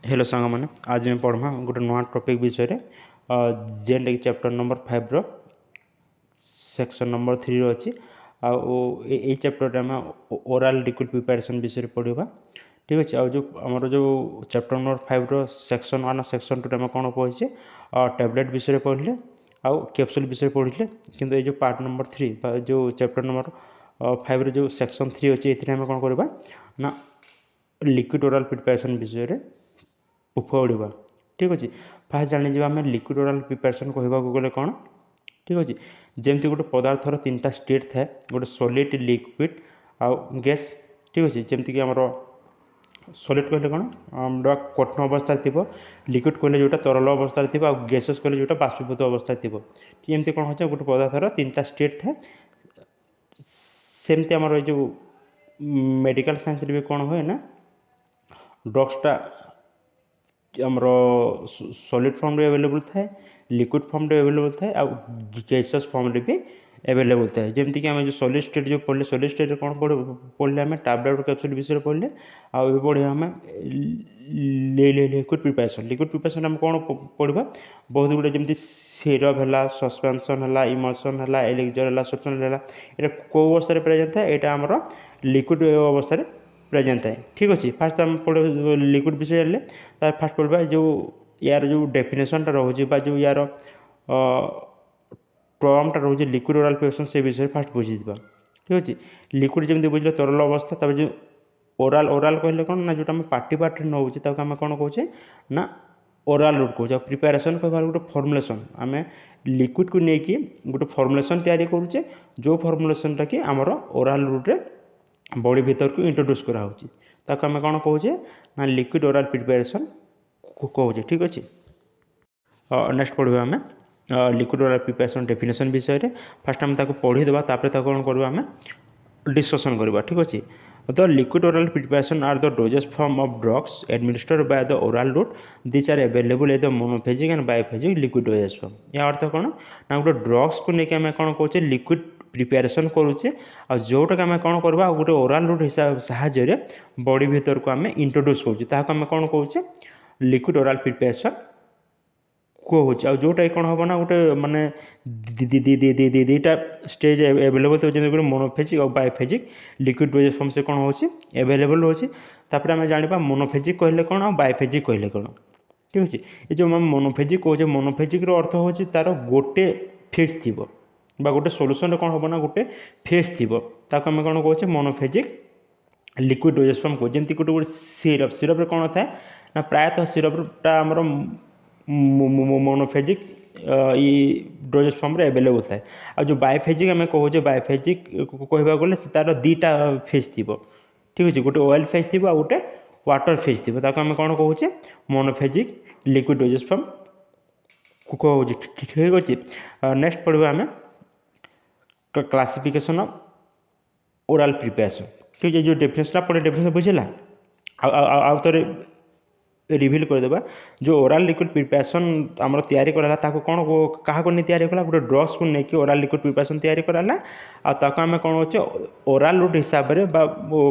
Hello सांग मैंने आज मैं पढ़मा गोटे नुआ टॉपिक विषय जेनटा कि चैप्टर नंबर 5 रो सेक्शन नंबर 3 रो अच्छी आई चैप्टर आम ओराल लिक्विड प्रिपरेशन विषय पढ़ा ठीक अच्छे जो आमर जो चैप्टर नंबर 5 रो सेक्शन 1 सेक्शन 2 आम कौन पढ़े टैबलेट विषय पढ़ले आउ कैप्सूल विषय पढ़ले किंतु ये जो पार्ट नंबर 3 जो चैप्टर नंबर 5 रो जो सेक्शन 3 अच्छे ये आम कौन करवा ना लिक्विड ओराल प्रिपरेशन विषय पढ़ा ठीक अच्छे फास्ट जाने आम लिक्विड ओराल प्रिपरेशन कहवाक गले कौन ठीक अच्छे जमती गोटे पदार्थर 3टा स्टेट थाए गोटे सॉलिड लिक्विड आउ गैस ठीक अच्छे जमतीक आम सॉलिड कहले कौन कठिन अवस्था थी लिक्विड कहले जोटा तरल अवस्था थी गैसेस कहले जोटा बाष्पीभूत अवस्था थी एमती कौन हो गोटे पदार्थर 3टा स्टेट थाए सेमती आम जो मेडिकल साइंस भी कौन हुए ना ड्रग्सटा आमर सॉलिड फॉर्म अवेलेबल थाए लिक्विड फॉर्म अवेलेबल थाए आ गैसेस फॉर्म भी अवेलेबल थाए जमती कि आम जो सॉलिड स्टेट जो पढ़ले सॉलिड स्टेट कौन पढ़ले आम टैबलेट कैप्सूल विषय पढ़ले आगे पढ़ा आम लिक्विड प्रिपरेशन आम कौन पढ़ा बहुत गुड़े जमी सिरप है सस्पेंशन है इमल्सन है एलिक्जर है सल्यूशन है ये कौ अवस्था प्रेजेंट थाए यहाँ आमर लिक्विड अवस्था प्रेजेंट थाए ठीक अच्छे फास्ट आम पढ़ लिक्विड विषय जानले तार फास्ट पढ़ा जो यार जो डेफिनेशनटा रोचे जो यार टर्मटा रोचे लिक्विड ओराल प्रिपरेशन से विषय फास्ट बुझीजा ठीक अच्छे लिक्विड जमी बुझे तरल अवस्था तब जो ओराल ओराल कहले कौन ना जो पार्टी पार्टी नौचे आम कौन कौचे ना ओराल रूट कहे प्रिपेरेसन कह गोटे फर्मुलेसन आम लिक्विड को लेकिन गोटे फर्मुलेसन तैयारी करुचे जो फर्मुलेसनटा कि आमर ओराल रूट्रे बॉडी भीतर को इंट्रोड्यूस कराऊँगी आम कौन कहे ना लिक्विड ओराल प्रिपरेशन कहे ठीक अच्छे नेक्स्ट पढ़ा आम लिक्विड ओराल प्रिपरेशन डेफिनेशन विषय में फास्ट आम पढ़ीदेवा कौन करवा आम डिस्कसन करवा ठीक अच्छे the liquid oral preparation are the doses form of drugs administered by the oral route this are available as the monophasic and biphasic liquid doses form या अर्थ कौन ना गोटे ड्रग्स को लेकिन आम कौन कहे लिक्विड प्रिपेरेसन करुचे जोटा आम कौन करवा गोटे ओराल रूट हिसाब साहाय्य बॉडी भीतर को आम इंट्रोड्यूस करें कौन कहे लिक्विड ओराल प्रिपरेसन कहे जोटा कौन हम ना गोटे मानने दीटा स्टेज एवेलेबल थे जैसे मोनोफेजिक और बायोफेजिक लिक्विड डोजेस फॉर्म से कौन हो एवेलेबल रोचे आम जाना मोनोफेजिक कहले कौन और बायोफेजिक कहले कौन ठीक अच्छे ये जो आम मोनोफेजिक कहे मोनोफेजिक अर्थ हो तार गोटे फेज थी गोटे सल्यूशन कौन हम ना गोटे फेज थी आम कौन कहे मोनोफेजिक लिक्विड डोजेस फॉर्म कहे जमी गोटे गोटे सिरप सिरप कौन थाए ना प्रायतः सिरपटा आमर मोनोफेजिक डोजेस फॉर्म एवेलेबल थाए आ जो बायोफेजिक आम कहे बायोफेजिक कहवा गले तार दीटा फेज थी ठीक अच्छे गोटे ऑयल फेज थी गोटे वाटर फेज थी आम कौन कहे मोनोफेजिक लिक्विड डोजेस फॉर्म कहे ठीक अच्छे नेक्स्ट पढ़ा आम क्लासिफिकेशन ऑफ ओराल प्रिपरेशन ठीक है जो डेफिनेशन पढ़े डेफिनेशन बुझेगा आउ थे रिविल करदेवा जो ओराल लिक्विड प्रिपरेशन आमर तैयारी कराला ताको कौन क्या तैयारी कला गोटे ड्रग्स को लेकिन ओराल लिक्विड प्रिपरेशन तैयारी कराला आम कौन होचे ओराल रूट हिसाब से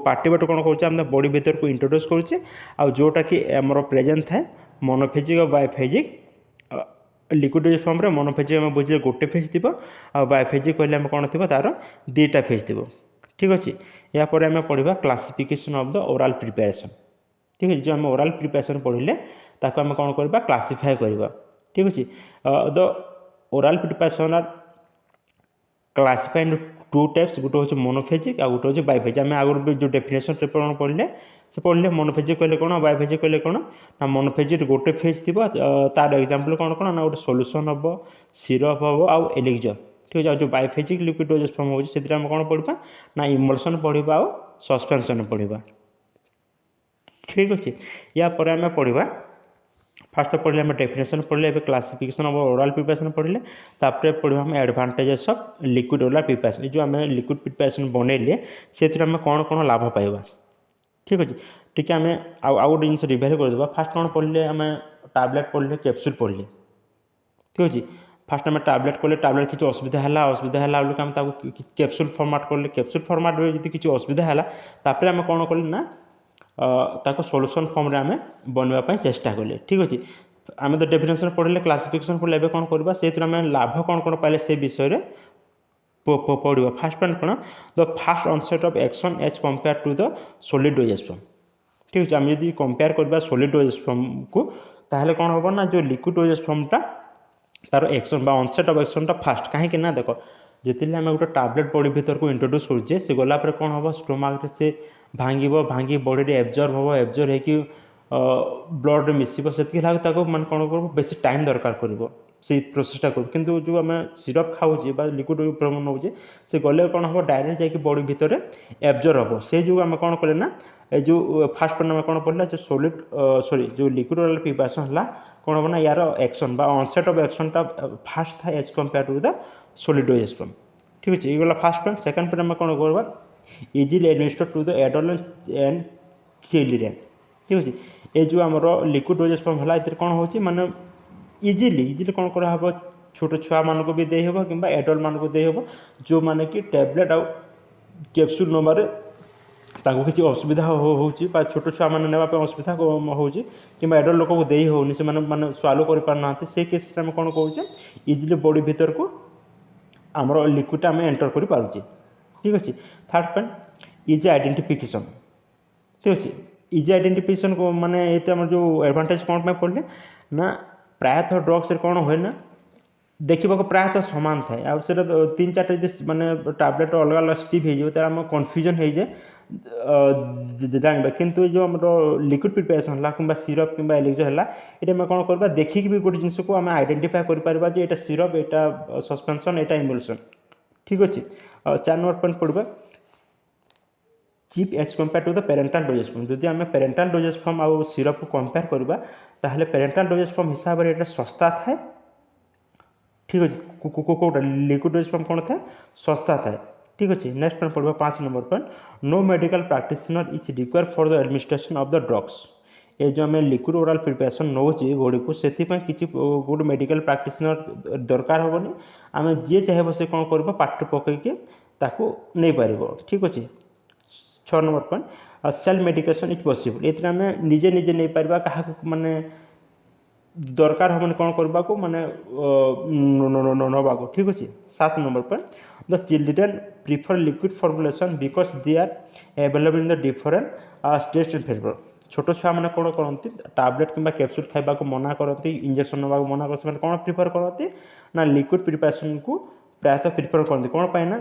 पार्टी बाट कौन कर बॉडी भीतर को इंट्रोड्यूस करुचे आ जोटा कि आमर प्रेजेंट थाए मोनोफेजिक और बायोफेजिक लिक्विड डोजेस फॉर्म मोनोफेजिक आम बुझे गोटे फेज थी आ बायोफेजिक कहले आम कौन थी तार दीटा फेज थी ठीक अच्छे यापर आम पढ़ा classification of the oral preparation ठीक है जो आम ओराल प्रिपरेशन पढ़ले ताको आम कौन करवा क्लासीफाए करवा ठीक अच्छे the oral preparation are classify in two types गोटे हूँ मोनोफेजिक आ गोटे हूँ बायोफेजिक आम आगे जो डेफिनेशन पेपर पढ़ले से पढ़ले मोनोफेजिक कहले कौन बायोफेजिक कहले कौन ना मोनोफेजिक गोटे फेज थी तार एग्जांपल कौन कौन ना गोटे सल्यूशन हम सिरप हम आउ एलिक्जर ठीक है जो बायोफेजिक लिक्विड डोजेस फॉर्म होती से आम कौन पढ़ा ना इमल्सन पढ़ा आउ सस्पेंशन पढ़ा ठीक अच्छे यापर आम पढ़ा फास्ट पढ़ले आम डेफिनेशन पढ़ले क्लासिफिकेशन ऑफ ओराल प्रिपरेशन पढ़ले तापर पढ़ा आम advantages of liquid oral preparation जो आम लिक्विड प्रिपरेशन बनइले से आम कौन कौन लाभ पाइबा ठीक अच्छे ठीक आम आउ गोटे जिन रिवाइज करदेवा फास्ट कौन पढ़ले आम टैबलेट पढ़ले कैप्सूल पढ़ले ठीक अच्छे फास्ट आम टैबलेट कले टैबलेट किसी असुविधा है आम कैप्सूल फॉर्माट कले कैप्सूल फॉर्माट जो किसी असुविधा है आम कौन कले ना ତାକୁ ସଲ୍ୟୁସନ୍ ଫର୍ମରେ ଆମେ ବନେଇବା ପାଇଁ ଚେଷ୍ଟା କଲେ। ଠିକ୍ ଅଛି, ଆମେ ତ ଡେଫିନେସନ୍ ପଢ଼ିଲେ, କ୍ଲାସିଫିକେସନ୍ ପଢ଼ିଲେ, ଏବେ କ'ଣ କରିବା ସେଇଥିରୁ ଆମେ ଲାଭ କ'ଣ ପାଇଲେ ସେ ବିଷୟରେ ପଢ଼ିବା। ଫାର୍ଷ୍ଟ ପଏଣ୍ଟ କ'ଣ, the fast onset of action as compare to the solid doses form. ଠିକ୍ ଅଛି, ଆମେ ଯଦି କମ୍ପେୟାର କରିବା ସୋଲିଡ୍ ଡୋଜେସ୍ ଫର୍ମକୁ, ତାହେଲେ କ'ଣ ହେବ ନା ଯେଉଁ ଲିକ୍ୱିଡ୍ ଡୋଜେସ୍ ଫର୍ମଟା ତାର ଆକ୍ସନ୍ ବା ଅନସେଟ୍ ଅଫ୍ ଆକ୍ସନ୍ଟା ଫାଷ୍ଟ। କାହିଁକି ନା ଦେଖ, ଯେତେବେଳେ ଆମେ ଗୋଟେ ଟାବଲେଟ୍ ବଡ଼ି ଭିତରକୁ ଇଣ୍ଟ୍ରୋଡ୍ୟୁସ୍ କରୁଛେ, ସେ ଗଲା ପରେ କ'ଣ ହେବ, ଷ୍ଟୋମାକ୍ରେ ସେ ଭାଙ୍ଗି ବଡ଼ିରେ এবଜର୍ଭ ହେବ, এবଜର୍ଭ ହେଇକି ବ୍ଲଡ଼୍ରେ ମିଶିବ। ସେତିକି ହେଲା ତାକୁ ମାନେ କ'ଣ କରିବ, ବେଶୀ ଟାଇମ୍ ଦରକାର କରିବ ସେଇ ପ୍ରୋସେସ୍ଟା କରିବ। କିନ୍ତୁ ଯେଉଁ ଆମେ ସିରପ୍ ଖାଉଛେ ବା ଲିକ୍ୱିଡ୍ ଫର୍ମ ନେଉଛେ, ସେ ଗଲେ କ'ଣ ହେବ, ଡାଇରେକ୍ଟ ଯାଇକି ବଡ଼ି ଭିତରେ এবଜର୍ଭ ହେବ। ସେଇ ଯେଉଁ ଆମେ କ'ଣ କଲେ ନା, ଏ ଯେଉଁ ଫାର୍ଷ୍ଟ ପଏଣ୍ଟ ଆମେ କ'ଣ ପଢ଼ିଲା, ଯେ ଯେଉଁ ଲିକ୍ୱିଡ୍ ଓରାଲ୍ ପ୍ରିପାରେସନ୍ ହେଲା, କ'ଣ ହେବ ନା ୟାର ଆକ୍ସନ୍ ବା ଅନସେଟ୍ ଅଫ୍ ଆକ୍ସନ୍ଟା ଫାଷ୍ଟ ଥାଏ as compare to the solid doses form. ଠିକ୍ ଅଛି, এইগুলো ফার্স্ট পয়েন্ট। সেকেন্ড পয়েন্ট ଆମେ କ'ଣ କରିବା, easily administered to the adolescent and children। ঠিক ଅଛି, ଏ ଯେଉଁ ଆମର ଲିକ୍ୱିଡ୍ ଡୋଜେସ୍ ଫର୍ମ ହେଲା, ଏଥିରେ କ'ଣ ହେଉଛି ମାନେ ଇଜିଲି କ'ଣ କରାହେବ, ଛୋଟ ଛୁଆମାନଙ୍କୁ ବି ଦେଇହେବ କିମ୍ବା ଏଡଲ୍ଟମାନଙ୍କୁ ଦେଇହେବ, ଯେଉଁମାନେ କି ଟ୍ୟାବଲେଟ୍ ଆଉ କ୍ୟାପସୁଲ୍ ନେବାରେ ତାଙ୍କୁ କିଛି ଅସୁବିଧା ହେଉଛି ବା ଛୋଟ ଛୁଆମାନେ ନେବା ପାଇଁ ଅସୁବିଧା ହେଉଛି କିମ୍ବା ଏଡଲ୍ଟ ଲୋକଙ୍କୁ ଦେଇ ହେଉନି, ସେମାନେ ମାନେ ସ୍ୱାଲୋ କରିପାରୁନାହାନ୍ତି। ସେଇ କେସ୍ରେ ଆମେ କ'ଣ କହୁଛେ, ଇଜିଲି ବଡ଼ି ଭିତରକୁ ଆମର ଲିକ୍ୱିଡ୍ଟା ଆମେ ଏଣ୍ଟର କରିପାରୁଛେ। ଠିକ୍ ଅଛି, ଥାର୍ଡ଼ ପଏଣ୍ଟ, ଇଜି ଆଇଡେଣ୍ଟିଫିକେସନ୍। ଠିକ୍ ଅଛି, ଇଜି ଆଇଡେଣ୍ଟିଫିକେସନ୍ ମାନେ ଏଇଟା ଆମର ଯେଉଁ ଆଡ଼ଭାଣ୍ଟେଜ୍ କ'ଣ ପାଇଁ ପଡ଼ିଲେ ନା, ପ୍ରାୟତଃ ଡ୍ରଗ୍ସରେ କ'ଣ ହୁଏ ନା, ଦେଖିବାକୁ ପ୍ରାୟତଃ ସମାନ ଥାଏ, ଆଉ ସେଇଟା 3-4ଟା ଯଦି ମାନେ ଟାବଲେଟ୍ ଅଲଗା ଅଲଗା ଷ୍ଟିପ୍ ହେଇଯିବ, ତାହେଲେ ଆମ କନଫ୍ୟୁଜନ୍ ହେଇଯାଏ ଜାଣିବା। କିନ୍ତୁ ଏ ଯେଉଁ ଆମର ଲିକ୍ୱିଡ୍ ପ୍ରିପାରେସନ୍ ହେଲା କିମ୍ବା ସିରପ୍ କିମ୍ବା ଏଲିକ୍ସର୍ ହେଲା, ଏଇଟା ଆମେ କ'ଣ କରିବା, ଦେଖିକି ବି ଗୋଟେ ଜିନିଷକୁ ଆମେ ଆଇଡେଣ୍ଟିଫାଏ କରିପାରିବା ଯେ ଏଇଟା ସିରପ୍, ଏଇଟା ସସ୍ପେନ୍ସନ୍, ଏଇଟା ଇମୁଲସନ୍। ଠିକ୍ ଅଛି, 4 ନମ୍ବର ପଏଣ୍ଟ ପଡ଼ିବା, cheap as compare to the parenteral doses form. ଯଦି ଆମେ ପ୍ୟାରେଣ୍ଟାଲ୍ ଡୋଜେସ୍ ଫର୍ମ ଆଉ ସିରପ୍କୁ କମ୍ପେୟାର କରିବା, ତାହେଲେ ପ୍ୟାରେଣ୍ଟାଲ୍ ଡୋଜେସ୍ ଫର୍ମ ହିସାବରେ ଏଇଟା ଶସ୍ତା ଥାଏ। ଠିକ୍ ଅଛି, କେଉଁଟା ଲିକ୍ୱିଡ୍ ଡୋଜେସ୍ ଫର୍ମ କ'ଣ ଥାଏ, ଶସ୍ତା ଥାଏ। ଠିକ୍ ଅଛି, ନେକ୍ସଟ ପଏଣ୍ଟ ପଡ଼ିବା 5 number point, no medical practitioner is require for the administration of the drugs. ये जो आम लिक्विड ओराल प्रिपरेशन नौचे बॉडी को से किसी गोटे मेडिकल प्रैक्टिशनर दरकार हेनी, आम जी चाहे से कौन कर पार्टी पकईकि नहीं पार। ठीक अच्छे, 6 number point, self medication is possible. ये आम निजे निजे नहीं पार, क्या माने दरकार हेनी कौन करने को माने नवा। ठीक अच्छे, 7 number point, the children prefer liquid formulation because they are available in the different taste and flavour. छोट छुआ मैंने कौन करती टैबलेट किंबा कैप्सूल खाइबा को मना करती, इंजेक्शन नवा मना कर कौन प्रिफर करती ना लिक्विड प्रिपरेशन को प्रायतः प्रिफर करती। कौन पाई ना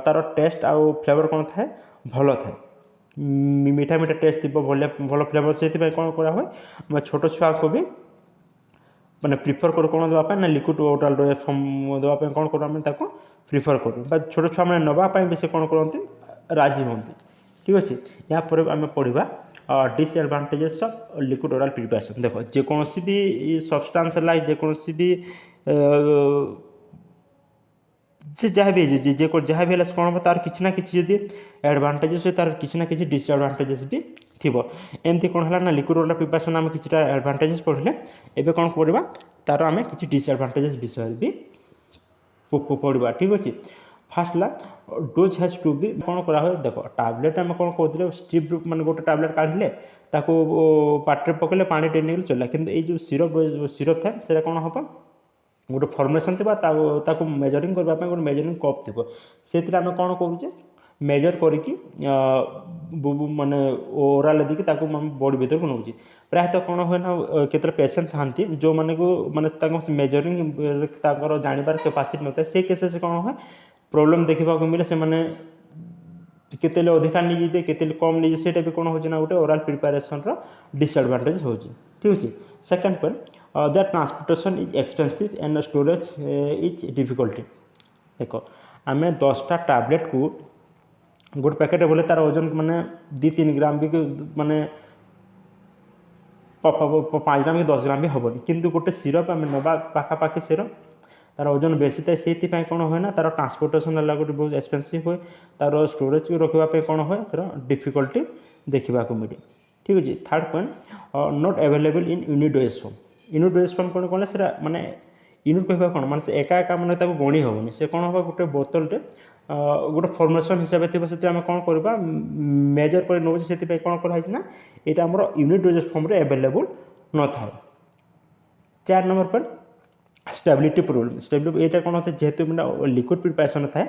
तार टेस्ट आउ फ्लेवर कौन थाए भल थाए, मीठा मीठा टेस्ट थी भल फ्लेवर, से कौन करा हुए छोट छुआ को भी मैंने प्रिफर करूँ कौन देवाई ना लिक्विड ओराल डोजेज फॉर्म देवाई कौन करूँ आम प्रिफर करूँ बा छोट छुआ मैंने नापी भी से कौन करती राजी हमें। ठीक अच्छे, यहाँ पर आम पढ़ा disadvantages of liquid oral preparation. देखो जेकोसी भी सब्सटेंस है जेकोसी भी से जहाँ भी जहाँ भी है कौन हम तार किसी ना किसी जदि एडवांटेजेस तार किसी ना किसी डिसएडवांटेजेस भी थी। एमती कौन है ना लिक्विड ओराल प्रिपरेशन आम कि एडवांटेजेस पढ़ले, एवं कौन पढ़ा तार आम कि डिसएडवांटेजेस विषय भी पढ़ा। ठीक अच्छे, फास्ट ला डोज हैज टू बी कौन करा हुए। देखो टैबलेट आम कौन कहते स्टिप माने गोटे टैबलेट काढ़ले ताको पाटे पकड़े पानी टे नहीं चलला, किंतु ये जो सिरप थाए से कौन हम गोटे फर्मुलेसन थी मेजरिंग करने गोटे मेजरिंग कप थी, से आम कौन करुचे मेजर करके माने ओराल दी बॉडी भीतर को नौचे। प्रायतः कौन हुए ना केते पेसेंट था जो मैंने को माने मेजरिंग जानवर कैपेसिटी नता है, से केसेस कौन हुए प्रोब्लेम देखा मिले से मैंने केते अधिका नहीं जाए केते कम नहीं जाए, भी कौन हो गोटे ओराल प्रिपरेशन डिसएडवांटेज हो। ठीक अच्छे, second point, the transportation is expensive and storage is difficulty. देखो आम 10टा टैबलेट को गोटे पैकेट बोले तार ओजन माने 2-3 ग्राम भी माने 5 ग्राम कि 10 ग्राम भी हेनी, किंतु गोटे सिरप आम नवा पाखापाखि सिरप तार ओजन बेसी थाए, से कौन हुए ना तार ट्रांसपोर्टेशन है गोटे बहुत एक्सपेंसिव हुए, तार स्टोरेज को रखापी कौन हुए तार डिफिकल्टी देखा मिले। ठीक अच्छे, third point, not available in unit doses form. Unit doses form कौन कहले से माने यूनिट कहवा कौन माने एका एका मैंने गणी हेनी से कौन हम गोटे बोतलटे गोटे फर्मेसन हिसाब से आम कौन करवा मेजर कर नौ से कौन कराई ना यहाँ आम यूनिट डोजेज फॉर्म एवेलेबल न था। 4 नंबर पर स्टेबिलिटी प्रोब्लेम स्टेबिलिटी यहाँ कौन होता है जेहेतु मैंने लिक्विड प्रिपरेशन था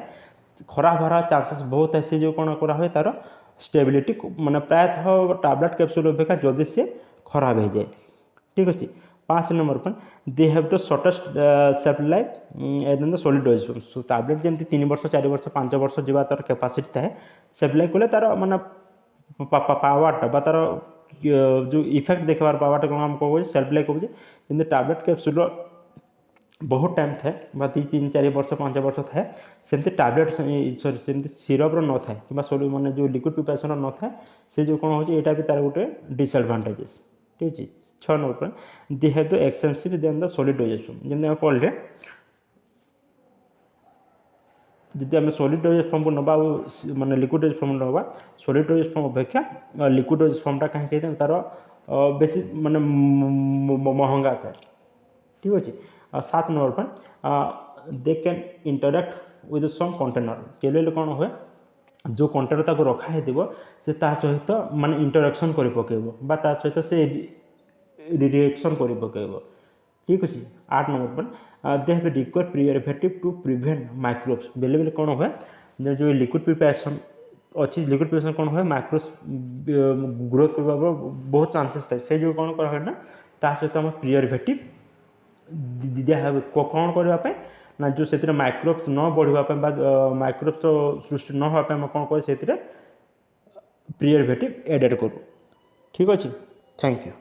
खराब हर चांसेस बहुत है से जो कौन करा हुए तार स्टेबिलिटी मैंने प्रायतः टैबलेट कैप्सूल अपेक्षा जल्दी से खराब हो जाए। ठीक अच्छे। 5 नंबर पर they have the shortest self life and the solid dose tablet जमी 3 वर्ष 4 वर्ष 5 वर्ष जा तार कैपेसिटी थाए सेल्फ लाइफ कले तार माने पावरटा तार जो इफेक्ट देखार पावरटा कौन आम कह सेल्फ लाइफ कहे कि टैबलेट कैप्सूल बहुत टाइम थाए 3 4 वर्ष 5 वर्ष थाए सेमती टैबलेट सॉरी सेमती सिरप्र न थाए कि माने जो लिक्विड प्रिपरेशन न थाए से जो कौन हो यहाँ भी तार गोटे डिसएडवांटेजेस। ठीक अच्छे। 6 नंबर पर they have the expensive than the solid dosages form जमी आम पढ़ले जब आम सॉलिड डोजेज फॉर्म को नवा माने लिक्विड डोजेज फॉर्म नवा सॉलिड डोजेज फॉर्म अपेक्षा लिक्विड डोजेज फॉर्मटा कहीं तार बेसी माने महंगा था। ठीक अच्छे। 7 नंबर पर they can interact with some container केले कौन हुए जो कंटेनर ताको रखा है से ता सहित माने इंटरेक्शन कर पकेब ता सहित से रिएक्शन कर पकेब। ठीक अच्छे। 8 नंबर पर they have require preservative to prevent microbes बेले बेले कौन हुए जो लिक्विड प्रिपरेशन अच्छी लिक्विड प्रिपरेशन कौन हुए माइक्रोब्स ग्रोथ करने बहुत चांसेस था से जो कौन करा ना ता सहित आम प्रिजर्वेटिव दिया कौन करने ना जो से माइक्रोब्स न बढ़ापी माइक्रोब्स सृष्टि न होगापी कौन करें प्रिजर्वेटिव एडेड करूँ। ठीक अच्छे। Thank you.